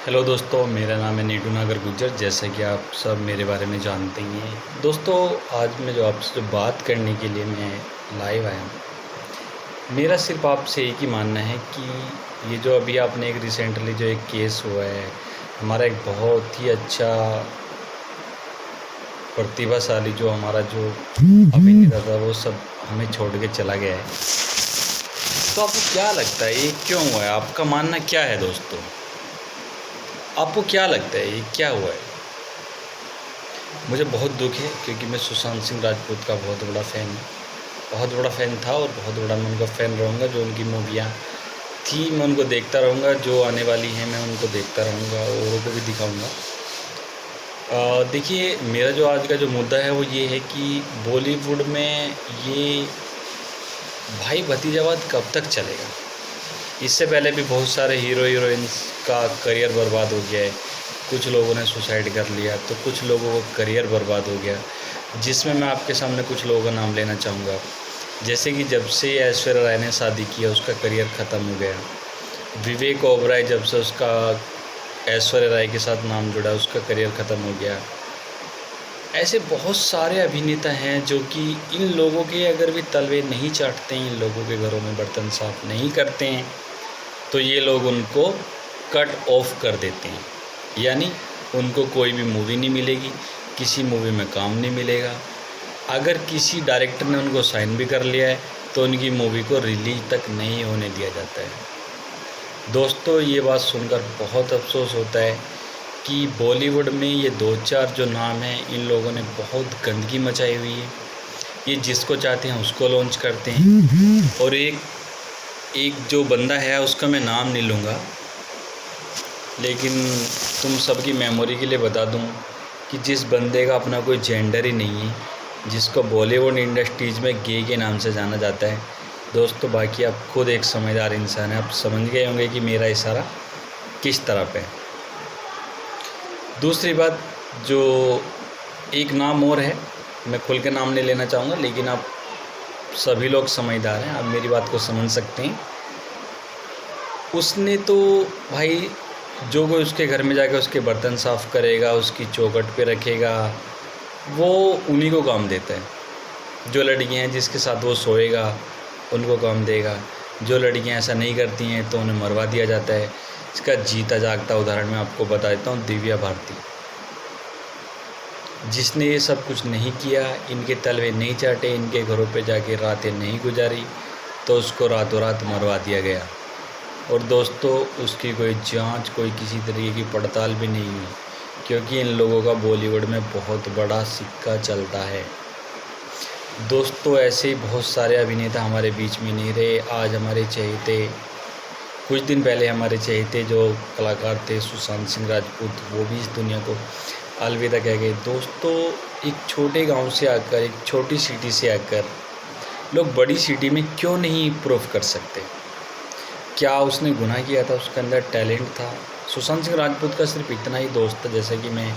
Hello दोस्तों, मेरा नाम है नीटू नागर गुज्जर। जैसा कि आप सब मेरे बारे में जानते ही हैं। दोस्तों, आज मैं जो आपसे जो बात करने के लिए मैं लाइव आया हूँ, मेरा सिर्फ आपसे एक ही मानना है कि ये जो अभी आपने एक रिसेंटली जो एक केस हुआ है, हमारा एक बहुत ही अच्छा प्रतिभाशाली जो हमारा जो अभिनेता था वो सब हमें छोड़ के चला गया है। तो आपको क्या लगता है ये क्यों हुआ है? आपका मानना क्या है दोस्तों? आपको क्या लगता है ये क्या हुआ है? मुझे बहुत दुख है क्योंकि मैं सुशांत सिंह राजपूत का बहुत बड़ा फ़ैन था और बहुत बड़ा मैं उनका फ़ैन रहूँगा। जो उनकी मूवियाँ थी मैं उनको देखता रहूँगा, जो आने वाली हैं मैं उनको देखता रहूँगा, औरों को भी दिखाऊँगा। देखिए, मेरा जो आज का जो मुद्दा है वो ये है कि बॉलीवुड में ये भाई भतीजावाद कब तक चलेगा? इससे पहले भी बहुत सारे हीरो हीरोइंस का करियर बर्बाद हो गया है। कुछ लोगों ने सुसाइड कर लिया, तो कुछ लोगों का करियर बर्बाद हो गया, जिसमें मैं आपके सामने कुछ लोगों का नाम लेना चाहूँगा। जैसे कि जब से ऐश्वर्या राय ने शादी किया उसका करियर ख़त्म हो गया। विवेक ओबराय जब से उसका ऐश्वर्या राय के साथ नाम जुड़ा उसका करियर ख़त्म हो गया। ऐसे बहुत सारे अभिनेता हैं जो कि इन लोगों के अगर भी तलवे नहीं चाटते हैं, इन लोगों के घरों में बर्तन साफ़ नहीं करते हैं, तो ये लोग उनको कट ऑफ कर देते हैं। यानी उनको कोई भी मूवी नहीं मिलेगी, किसी मूवी में काम नहीं मिलेगा। अगर किसी डायरेक्टर ने उनको साइन भी कर लिया है तो उनकी मूवी को रिलीज तक नहीं होने दिया जाता है। दोस्तों, ये बात सुनकर बहुत अफसोस होता है कि बॉलीवुड में ये दो चार जो नाम हैं, इन लोगों ने बहुत गंदगी मचाई हुई है। ये जिसको चाहते हैं उसको लॉन्च करते हैं। और एक जो बंदा है उसका मैं नाम नहीं लूँगा, लेकिन तुम सबकी मेमोरी के लिए बता दूं कि जिस बंदे का अपना कोई जेंडर ही नहीं है, जिसको बॉलीवुड इंडस्ट्रीज़ में गे के नाम से जाना जाता है। दोस्तों, बाकी आप खुद एक समझदार इंसान हैं, आप समझ गए होंगे कि मेरा इशारा किस तरफ है। दूसरी बात, जो एक नाम और है, मैं खुल के नाम नहीं लेना चाहूँगा, लेकिन आप सभी लोग समझदार हैं, आप मेरी बात को समझ सकते हैं। उसने तो भाई, जो कोई उसके घर में जाकर उसके बर्तन साफ़ करेगा, उसकी चौखट पे रखेगा, वो उन्हीं को काम देता है। जो लड़कियां हैं जिसके साथ वो सोएगा उनको काम देगा। जो लड़कियां ऐसा नहीं करती हैं तो उन्हें मरवा दिया जाता है। इसका जीता जागता उदाहरण मैं आपको बता देता हूँ, दिव्या भारती। जिसने ये सब कुछ नहीं किया, इनके तलवे नहीं चाटे, इनके घरों पे जाके रातें नहीं गुजारी, तो उसको रातों रात मरवा दिया गया। और दोस्तों, उसकी कोई जांच, कोई किसी तरीके की पड़ताल भी नहीं हुई, क्योंकि इन लोगों का बॉलीवुड में बहुत बड़ा सिक्का चलता है। दोस्तों, ऐसे ही बहुत सारे अभिनेता हमारे बीच में नहीं रहे। आज हमारे चहेते, कुछ दिन पहले हमारे चहेते जो कलाकार थे सुशांत सिंह राजपूत, वो भी इस दुनिया को अलविदा कह गए। दोस्तों, एक छोटे गांव से आकर, एक छोटी सिटी से आकर लोग बड़ी सिटी में क्यों नहीं प्रूफ कर सकते? क्या उसने गुनाह किया था? उसके अंदर टैलेंट था। सुशांत सिंह राजपूत का सिर्फ इतना ही दोस्त था, जैसे कि मैं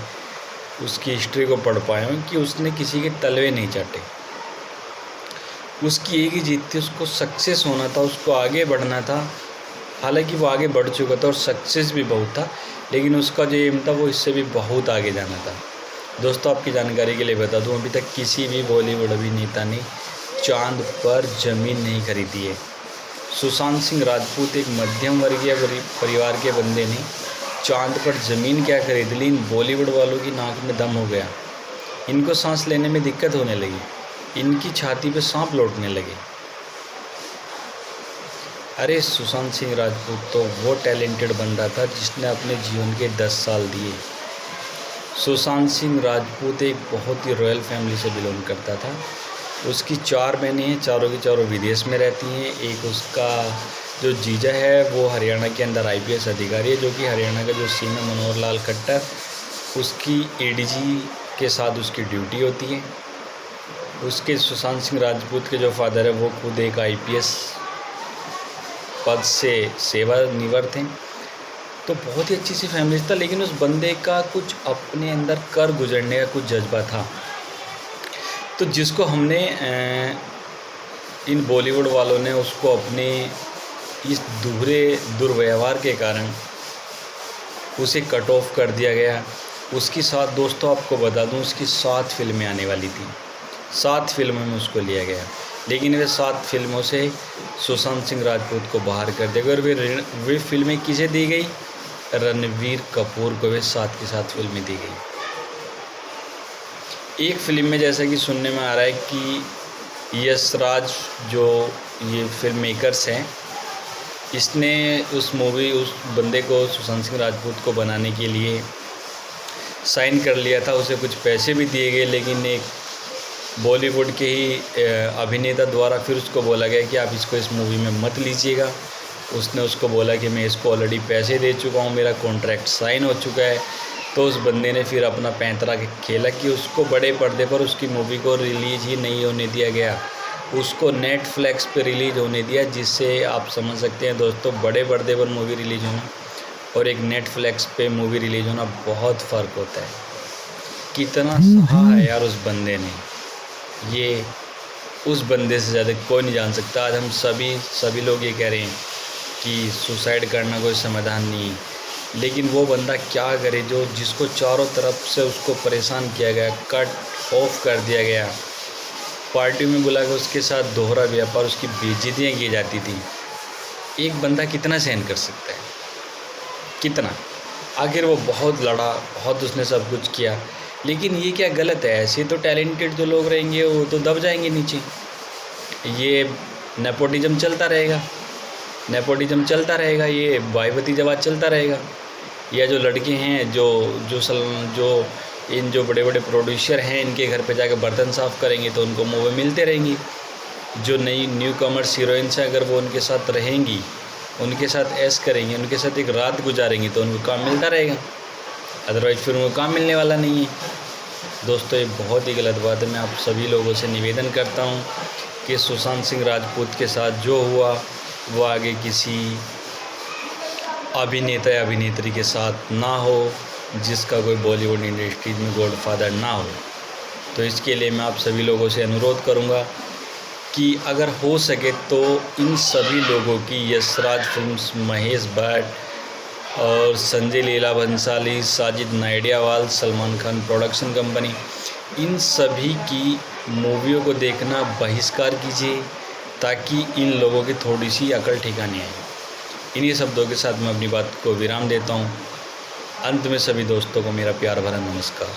उसकी हिस्ट्री को पढ़ पाया हूँ, कि उसने किसी के तलवे नहीं चाटे। उसकी एक ही जीत थी, उसको सक्सेस होना था, उसको आगे बढ़ना था। हालांकि वो आगे बढ़ चुका था और सक्सेस भी बहुत था, लेकिन उसका जो एम था वो इससे भी बहुत आगे जाना था। दोस्तों, आपकी जानकारी के लिए बता दूँ, अभी तक किसी भी बॉलीवुड अभिनेता ने चांद पर ज़मीन नहीं खरीदी है। सुशांत सिंह राजपूत एक मध्यम वर्गीय परिवार के बंदे ने चांद पर ज़मीन क्या खरीद ली। इन बॉलीवुड वालों की नाक में दम हो गया, इनको सांस लेने में दिक्कत होने लगी, इनकी छाती पे सांप लौटने लगे। अरे, सुशांत सिंह राजपूत तो वो टैलेंटेड बंदा था जिसने अपने जीवन के 10 साल दिए। सुशांत सिंह राजपूत एक बहुत ही रॉयल फैमिली से बिलोंग करता था। उसकी 4 बहनें हैं, चारों की चारों विदेश में रहती हैं। एक उसका जो जीजा है वो हरियाणा के अंदर IPS अधिकारी है, जो कि हरियाणा का जो CM है मनोहर लाल खट्टर, उसकी ADG के साथ उसकी ड्यूटी होती है। उसके सुशांत सिंह राजपूत के जो फादर है वो खुद एक IPS पद से सेवानिवृत्त हैं। तो बहुत ही अच्छी सी फैमिली था, लेकिन उस बंदे का कुछ अपने अंदर कर गुजरने का कुछ जज्बा था, तो जिसको हमने इन बॉलीवुड वालों ने उसको अपने इस दुर्व्यवहार के कारण उसे कट ऑफ कर दिया गया। उसकी 7 दोस्तों आपको बता दूं, उसकी 7 फिल्में आने वाली थी, 7 फिल्मों में उसको लिया गया, लेकिन वे 7 फिल्मों से सुशांत सिंह राजपूत को बाहर कर दिया गया। और वे फिल्में किसे दी गई? रणवीर कपूर को वे 7 की 7 फिल्में दी गई। एक फिल्म में जैसा कि सुनने में आ रहा है कि यश राज जो ये फिल्म मेकर्स हैं, इसने उस बंदे को, सुशांत सिंह राजपूत को बनाने के लिए साइन कर लिया था। उसे कुछ पैसे भी दिए गए, लेकिन एक बॉलीवुड के ही अभिनेता द्वारा फिर उसको बोला गया कि आप इसको इस मूवी में मत लीजिएगा। उसने उसको बोला कि मैं इसको ऑलरेडी पैसे दे चुका हूँ, मेरा कॉन्ट्रैक्ट साइन हो चुका है। तो उस बंदे ने फिर अपना पैंतरा खेला कि उसको बड़े पर्दे पर उसकी मूवी को रिलीज़ ही नहीं होने दिया गया, उसको नेटफ्लिक्स पे रिलीज़ होने दिया। जिससे आप समझ सकते हैं दोस्तों, बड़े पर्दे पर मूवी रिलीज़ होना और एक नेटफ्लिक्स पे मूवी रिलीज़ होना बहुत फ़र्क होता है। कितना सहा है यार उस बंदे ने, ये उस बंदे से ज़्यादा कोई नहीं जान सकता। आज हम सभी लोग ये कह रहे हैं कि सुसाइड करना कोई समाधान नहीं है, लेकिन वो बंदा क्या करे जो जिसको चारों तरफ से उसको परेशान किया गया, कट ऑफ कर दिया गया, पार्टी में बुला के उसके साथ दोहरा व्यापार, उसकी बेइज्जतियाँ की जाती थी। एक बंदा कितना सहन कर सकता है, कितना? आखिर वो बहुत लड़ा, बहुत उसने सब कुछ किया, लेकिन ये क्या गलत है? ऐसे तो टैलेंटेड जो लोग रहेंगे वो तो दब जाएंगे नीचे। ये नेपोटिज्म चलता रहेगा, नेपोटिज्म चलता रहेगा, ये भाई भतीजावाद चलता रहेगा। या जो लड़के हैं जो इन जो बड़े बड़े प्रोड्यूसर हैं, इनके घर पे जाकर बर्तन साफ़ करेंगे तो उनको मूवी मिलते रहेंगी। जो नई न्यू कमर्स हीरोइंस हैं, अगर वो उनके साथ रहेंगी, उनके साथ ऐश करेंगे, उनके साथ एक रात गुजारेंगी तो उनको काम मिलता रहेगा, अदरवाइज़ फिर उनको काम मिलने वाला नहीं है। दोस्तों, ये बहुत ही गलत बात है। मैं आप सभी लोगों से निवेदन करता हूँ कि सुशांत सिंह राजपूत के साथ जो हुआ वो आगे किसी अभिनेता या अभिनेत्री के साथ ना हो, जिसका कोई बॉलीवुड इंडस्ट्री में गॉडफादर ना हो। तो इसके लिए मैं आप सभी लोगों से अनुरोध करूँगा कि अगर हो सके तो इन सभी लोगों की, यशराज फिल्म्स, महेश भट्ट और संजय लीला भंसाली, साजिद नाडियावाल, सलमान खान प्रोडक्शन कंपनी, इन सभी की मूवियों को देखना बहिष्कार कीजिए, ताकि इन लोगों की थोड़ी सी अकल ठिकाने आए। इन्हीं शब्दों के साथ मैं अपनी बात को विराम देता हूँ। अंत में सभी दोस्तों को मेरा प्यार भरा नमस्कार।